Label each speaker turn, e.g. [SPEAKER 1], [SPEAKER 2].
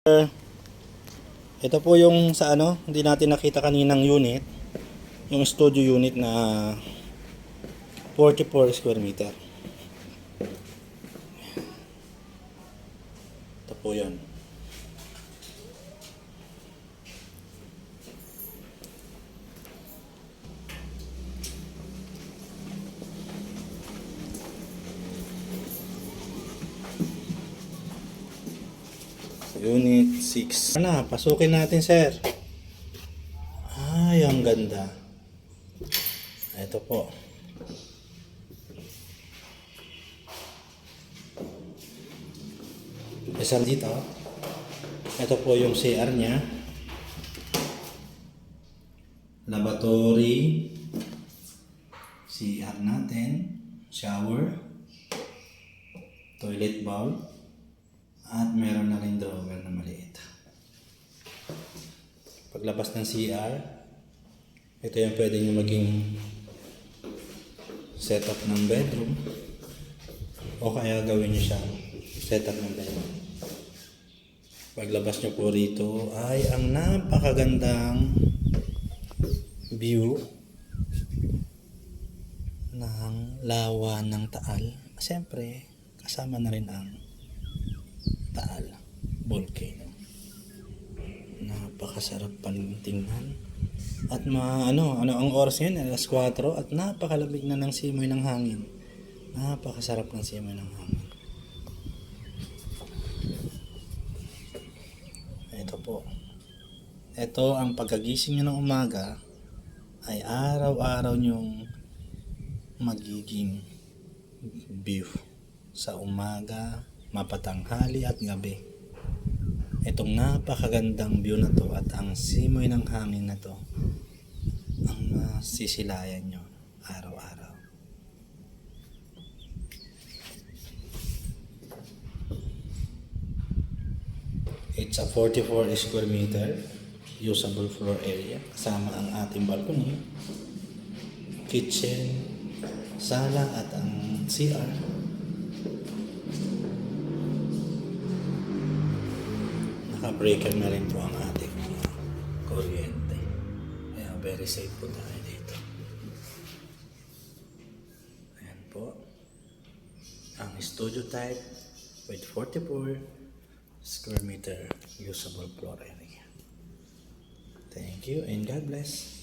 [SPEAKER 1] Ito po yung sa hindi natin nakita kaninang unit, yung studio unit na 44 square meter. Ito po yun. Unit 6. Pasukin natin, sir. Ay, ang ganda. Ito po. Isa dito. Ito po yung CR niya. Lavatory. CR natin. Shower. Toilet bowl. At meron na rin drawer na maliit. Paglabas ng CR, ito yung pwede nyo maging setup ng bedroom. O kaya gawin nyo siyang setup ng bedroom. Paglabas nyo po rito ay ang napakagandang view ng lawa ng Taal. Siyempre, kasama na rin ang Taal volcano. Napakasarap tingnan. At ang oras ngayon, alas 4 at napakalamig na ng simoy ng hangin. Napakasarap ng simoy ng hangin. Ito po. Ito ang pagkagising nyo ng umaga ay araw-araw nyong magiging view sa umaga, mapatanghali at gabi. Itong napakagandang view na to at ang simoy ng hangin na to ang masisilayan nyo araw-araw. It's a 44 square meter usable floor area kasama ang ating balcony, kitchen, sala at ang CR. Naka-breaker na rin po ang ating kuryente. Kaya very safe po tayo dito. Ayan po. Ang studio type with 44 square meter usable floor area. Thank you and God bless.